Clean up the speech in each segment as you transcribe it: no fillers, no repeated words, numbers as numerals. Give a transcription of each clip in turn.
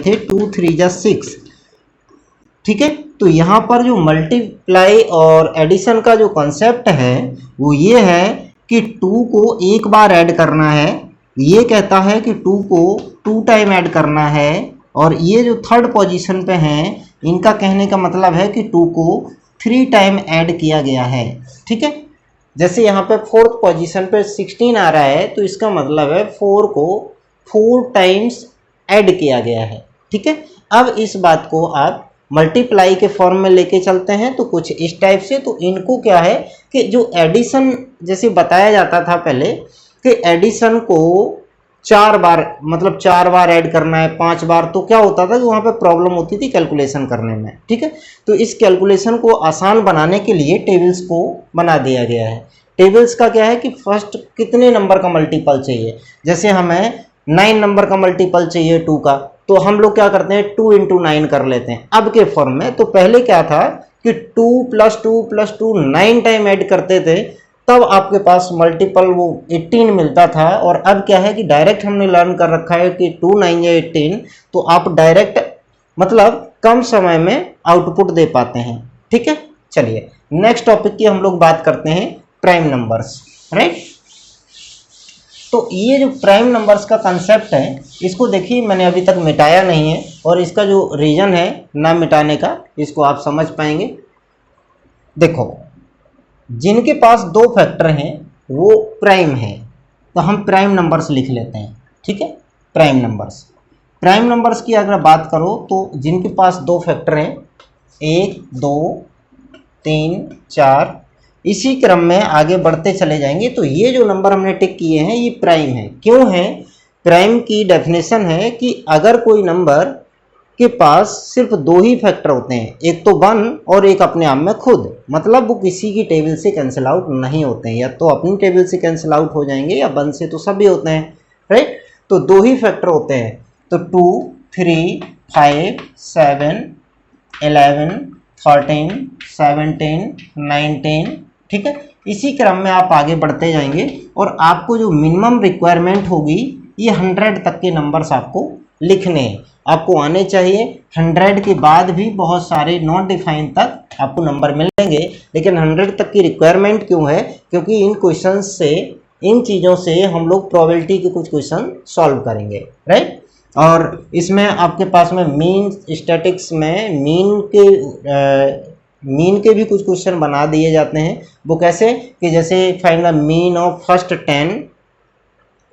थे 2 3 जा 6, ठीक है। तो यहाँ पर जो मल्टीप्लाई और एडिशन का जो कॉन्सेप्ट है वो ये है कि 2 को एक बार ऐड करना है, ये कहता है कि 2 को 2 टाइम ऐड करना है, और ये जो थर्ड पोजीशन पे हैं इनका कहने का मतलब है कि 2 को 3 टाइम ऐड किया गया है, ठीक है। जैसे यहाँ पे फोर्थ पोजीशन पे 16 आ रहा है तो इसका मतलब है 4 को 4 टाइम्स ऐड किया गया है, ठीक है। अब इस बात को आप मल्टीप्लाई के फॉर्म में लेके चलते हैं तो कुछ इस टाइप से, तो इनको क्या है कि जो एडिशन जैसे बताया जाता था पहले कि एडिशन को 4 बार मतलब 4 बार ऐड करना है, 5 बार, तो क्या होता था कि वहाँ पे प्रॉब्लम होती थी कैलकुलेशन करने में, ठीक है। तो इस कैलकुलेशन को आसान बनाने के लिए टेबल्स को बना दिया गया है। टेबल्स का क्या है कि फर्स्ट कितने नंबर का मल्टीपल चाहिए, जैसे हमें 9 नंबर का मल्टीपल चाहिए 2 का, तो हम लोग क्या करते हैं 2 × 9 कर लेते हैं अब के फॉर्म में। तो पहले क्या था कि 2 + 2 + 2 9 टाइम ऐड करते थे, तब आपके पास मल्टीपल वो 18 मिलता था। और अब क्या है कि डायरेक्ट हमने लर्न कर रखा है कि 2 9 या 18, तो आप डायरेक्ट मतलब कम समय में आउटपुट दे पाते हैं, ठीक है। चलिए नेक्स्ट टॉपिक की हम लोग बात करते हैं प्राइम नंबर्स, राइट। तो ये जो प्राइम नंबर्स का कंसेप्ट है इसको देखिए मैंने अभी तक मिटाया नहीं है, और इसका जो रीज़न है ना मिटाने का इसको आप समझ पाएंगे। देखो जिनके पास 2 फैक्टर हैं वो प्राइम है, तो हम प्राइम नंबर्स लिख लेते हैं, ठीक है। प्राइम नंबर्स की अगर बात करो तो जिनके पास 2 फैक्टर हैं 1 2 3 4, इसी क्रम में आगे बढ़ते चले जाएंगे। तो ये जो नंबर हमने टिक किए हैं ये प्राइम है। क्यों है? प्राइम की डेफिनेशन है कि अगर कोई नंबर के पास सिर्फ 2 ही फैक्टर होते हैं, एक तो 1 और एक अपने आप में खुद, मतलब वो किसी की टेबल से कैंसिल आउट नहीं होते हैं, या तो अपनी टेबल से कैंसिल आउट हो जाएंगे या 1 से तो सभी होते हैं, राइट। तो 2 ही फैक्टर होते हैं, तो 2 3 5 7 11 13 17 19, ठीक है। इसी क्रम में आप आगे बढ़ते जाएंगे और आपको जो मिनिमम रिक्वायरमेंट होगी ये 100 तक के नंबर्स आपको लिखने हैं, आपको आने चाहिए। 100 के बाद भी बहुत सारे नॉट डिफाइन तक आपको नंबर मिलेंगे, लेकिन 100 तक की रिक्वायरमेंट क्यों है? क्योंकि इन क्वेश्चन से, इन चीज़ों से हम लोग प्रोबेबिलिटी के कुछ क्वेश्चन सॉल्व करेंगे, राइट। और इसमें आपके पास में मीन स्टैटिक्स में मीन के भी कुछ क्वेश्चन बना दिए जाते हैं। वो कैसे कि जैसे find the mean of first 10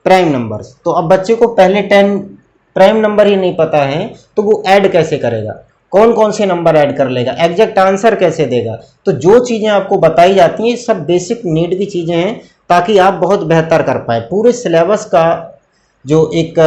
prime numbers. तो अब बच्चे को पहले 10 प्राइम नंबर ही नहीं पता है तो वो ऐड कैसे करेगा, कौन कौन से नंबर ऐड कर लेगा, एग्जैक्ट आंसर कैसे देगा। तो जो चीज़ें आपको बताई जाती हैं सब बेसिक नीड की चीज़ें हैं ताकि आप बहुत बेहतर कर पाए। पूरे सिलेबस का जो एक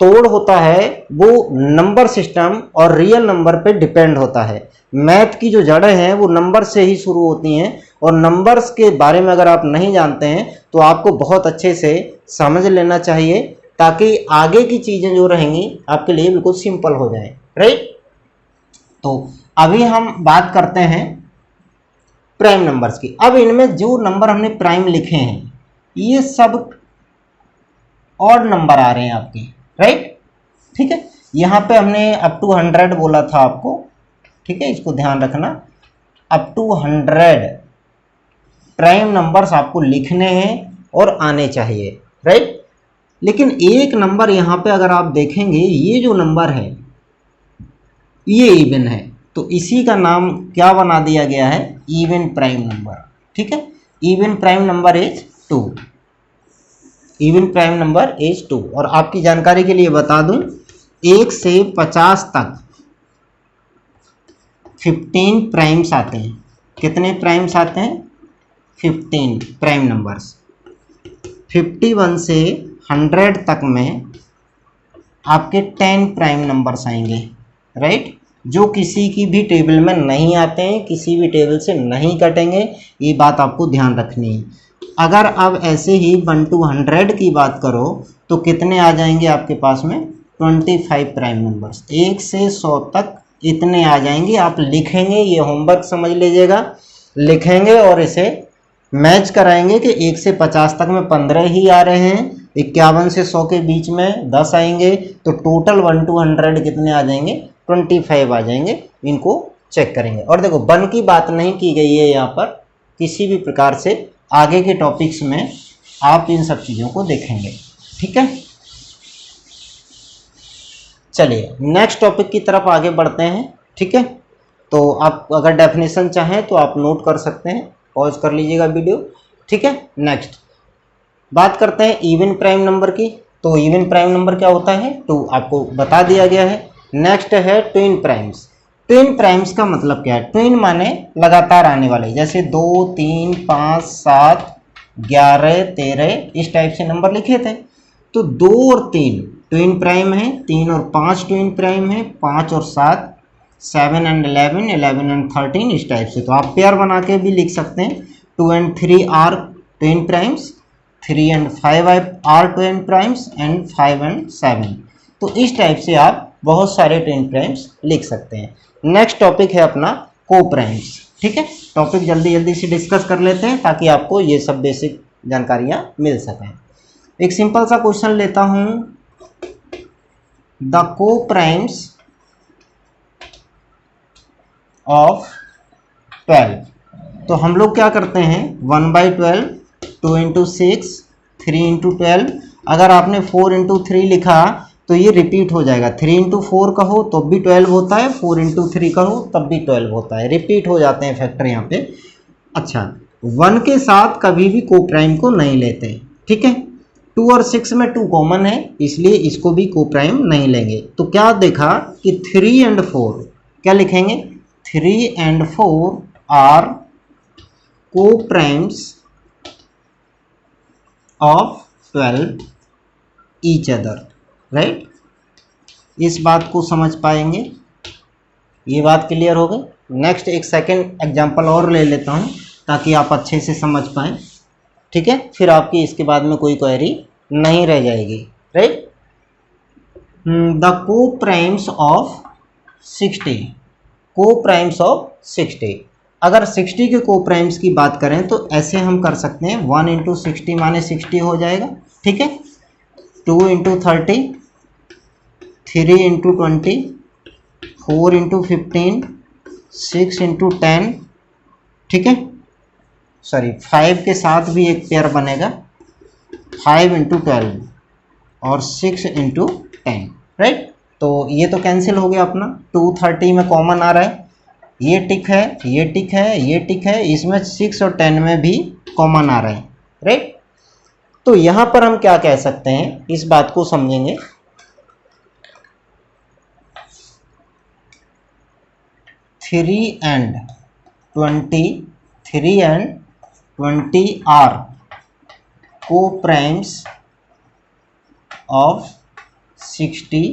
तोड़ होता है वो नंबर सिस्टम और रियल नंबर पे डिपेंड होता है। मैथ की जो जड़ें हैं वो नंबर से ही शुरू होती हैं, और नंबर्स के बारे में अगर आप नहीं जानते हैं तो आपको बहुत अच्छे से समझ लेना चाहिए ताकि आगे की चीज़ें जो रहेंगी आपके लिए बिल्कुल सिंपल हो जाए, राइट। तो अभी हम बात करते हैं प्राइम नंबर्स की। अब इनमें जो नंबर हमने प्राइम लिखे हैं ये सब ऑड नंबर आ रहे हैं आपके, राइट, ठीक है। यहाँ पे हमने अप टू 100 बोला था आपको, ठीक है, इसको ध्यान रखना। अप टू 100 प्राइम नंबर्स आपको लिखने हैं और आने चाहिए, राइट। लेकिन एक नंबर यहाँ पे अगर आप देखेंगे ये जो नंबर है ये इवन है, तो इसी का नाम क्या बना दिया गया है? इवन प्राइम नंबर, ठीक है। Even prime number is 2, even prime number is 2। और आपकी जानकारी के लिए बता दूं 1 से 50 तक 15 प्राइम्स आते हैं। कितने प्राइम्स आते हैं? 15 प्राइम नंबर्स। 51 से 100 तक में आपके 10 प्राइम नंबर्स आएंगे, राइट, जो किसी की भी टेबल में नहीं आते हैं, किसी भी टेबल से नहीं कटेंगे, ये बात आपको ध्यान रखनी है। अगर अब ऐसे ही 1 to 100 की बात करो तो कितने आ जाएंगे आपके पास में? 25 प्राइम नंबर्स। 1 से 100 तक इतने आ जाएंगे। आप लिखेंगे, ये होमवर्क समझ लीजिएगा, लिखेंगे और इसे मैच कराएंगे कि 1 से 50 तक में 15 ही आ रहे हैं, 51 से 100 के बीच में 10 आएंगे तो टोटल 1 to 100 कितने आ जाएंगे, 25 आ जाएंगे। इनको चेक करेंगे। और देखो वन की बात नहीं की गई है यहाँ पर किसी भी प्रकार से, आगे के टॉपिक्स में आप इन सब चीज़ों को देखेंगे, ठीक है। चलिए नेक्स्ट टॉपिक की तरफ आगे बढ़ते हैं, ठीक है। तो आप अगर डेफिनेशन चाहें तो आप नोट कर सकते हैं, पॉज कर लीजिएगा वीडियो, ठीक है। नेक्स्ट बात करते हैं इवन प्राइम नंबर की। तो इवन प्राइम नंबर क्या होता है, तो आपको बता दिया गया है। नेक्स्ट है ट्विन प्राइम्स। ट्विन प्राइम्स का मतलब क्या है, ट्विन माने लगातार आने वाले, जैसे 2, 3, 5, 7, 11, 13 इस टाइप से नंबर लिखे थे। तो 2 और 3 ट्विन प्राइम है, 3 और 5 ट्विन प्राइम है, 5 और 7, 7 and 11, 11 and 13 इस टाइप से। तो आप पेयर बना के भी लिख सकते हैं। 2 and 3 are twin primes, 3 and 5 are twin primes and 5 and 7। तो इस टाइप से आप बहुत सारे ट्विन प्राइम्स लिख सकते हैं। नेक्स्ट टॉपिक है अपना को प्राइम्स, ठीक है। टॉपिक जल्दी जल्दी से डिस्कस कर लेते हैं ताकि आपको ये सब बेसिक जानकारियाँ मिल सकें। एक सिंपल सा क्वेश्चन लेता हूँ, द को प्राइम्स ऑफ 12। तो हम लोग क्या करते हैं, 1/12, 2 into 6, 3 into 12। अगर आपने 4 into 3 लिखा तो ये रिपीट हो जाएगा। 3 into 4 कहो तो भी 12 होता है, 4 into 3 कहो तब भी 12 होता है, रिपीट हो जाते हैं फैक्टर यहाँ पे। अच्छा 1 के साथ कभी भी को प्राइम को नहीं लेते, ठीक है। 2 और 6 में 2 कॉमन है इसलिए इसको भी को प्राइम नहीं लेंगे। तो क्या देखा कि 3 and 4 क्या लिखेंगे, 3 and 4 आर को primes of 12 each other, right. इस बात को समझ पाएंगे, ये बात क्लियर हो गई। नेक्स्ट एक सेकंड एग्जांपल और ले लेता हूँ ताकि आप अच्छे से समझ पाएँ, ठीक है। फिर आपकी इसके बाद में कोई क्वेरी नहीं रह जाएगी, राइट। द को प्राइम्स ऑफ 60, को प्राइम्स ऑफ 60। अगर 60 के को प्राइम्स की बात करें तो ऐसे हम कर सकते हैं, 1 into 60 माने 60 हो जाएगा, ठीक है। 2 into 30, 3 into 20, 4 into 15, 6 into 10, ठीक है। सॉरी 5 के साथ भी एक पेयर बनेगा, 5 into 12 और 6 into 10, राइट। तो ये तो कैंसिल हो गया अपना, 230 में कॉमन आ रहा है, ये टिक है, ये टिक है, ये टिक है, इसमें 6 और 10 में भी कॉमन आ रहा है, राइट। तो यहाँ पर हम क्या कह सकते हैं, इस बात को समझेंगे। 3 and 20 आर को primes of 60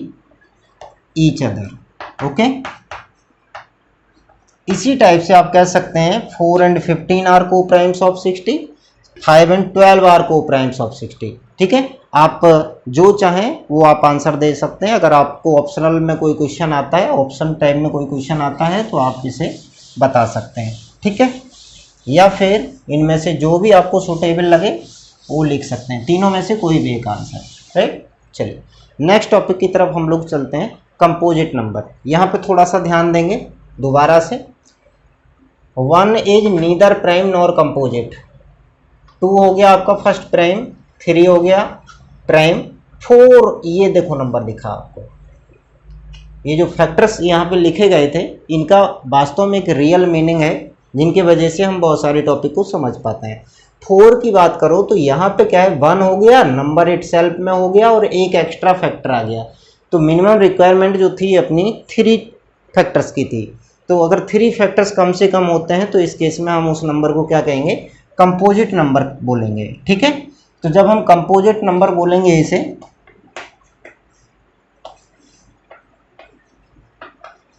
each other, okay. इसी टाइप से आप कह सकते हैं 4 and 15 आर को प्राइम्स ऑफ 60, 5 and 12 आर को प्राइम्स ऑफ 60, ठीक है। आप जो चाहें वो आप आंसर दे सकते हैं। अगर आपको ऑप्शनल में कोई क्वेश्चन आता है, ऑप्शन टाइप में कोई क्वेश्चन आता है तो आप इसे बता सकते हैं, ठीक है। या फिर इनमें से जो भी आपको सूटेबल लगे वो लिख सकते हैं, तीनों में से कोई भी एक आंसर, राइट। चलिए नेक्स्ट टॉपिक की तरफ हम लोग चलते हैं, कंपोजिट नंबर। यहाँ पे थोड़ा सा ध्यान देंगे दोबारा से। 1 is neither prime nor composite, 2 हो गया आपका फर्स्ट प्राइम, 3 हो गया प्राइम, 4 ये देखो नंबर दिखा आपको। ये जो फैक्टर्स यहाँ पे लिखे गए थे इनका वास्तव में एक रियल मीनिंग है जिनकी वजह से हम बहुत सारे टॉपिक को समझ पाते हैं। 4 की बात करो तो यहाँ पे क्या है, 1 हो गया, नंबर इटसेल्फ में हो गया और एक एक्स्ट्रा फैक्टर आ गया। तो मिनिमम रिक्वायरमेंट जो थी अपनी 3 फैक्टर्स की थी। तो अगर 3 फैक्टर्स कम से कम होते हैं तो इस केस में हम उस नंबर को क्या कहेंगे, कंपोजिट नंबर बोलेंगे, ठीक है। तो जब हम कंपोजिट नंबर बोलेंगे इसे,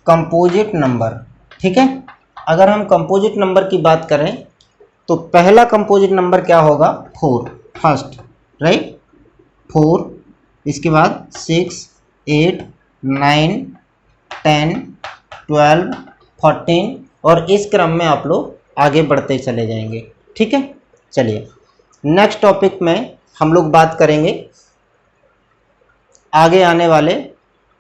कंपोजिट नंबर, ठीक है। अगर हम कंपोजिट नंबर की बात करें तो पहला कंपोजिट नंबर क्या होगा, 4 फर्स्ट, राइट। 4 इसके बाद 6, 8, 9, 10, 12, 14 और इस क्रम में आप लोग आगे बढ़ते चले जाएंगे, ठीक है। चलिए नेक्स्ट टॉपिक में हम लोग बात करेंगे आगे आने वाले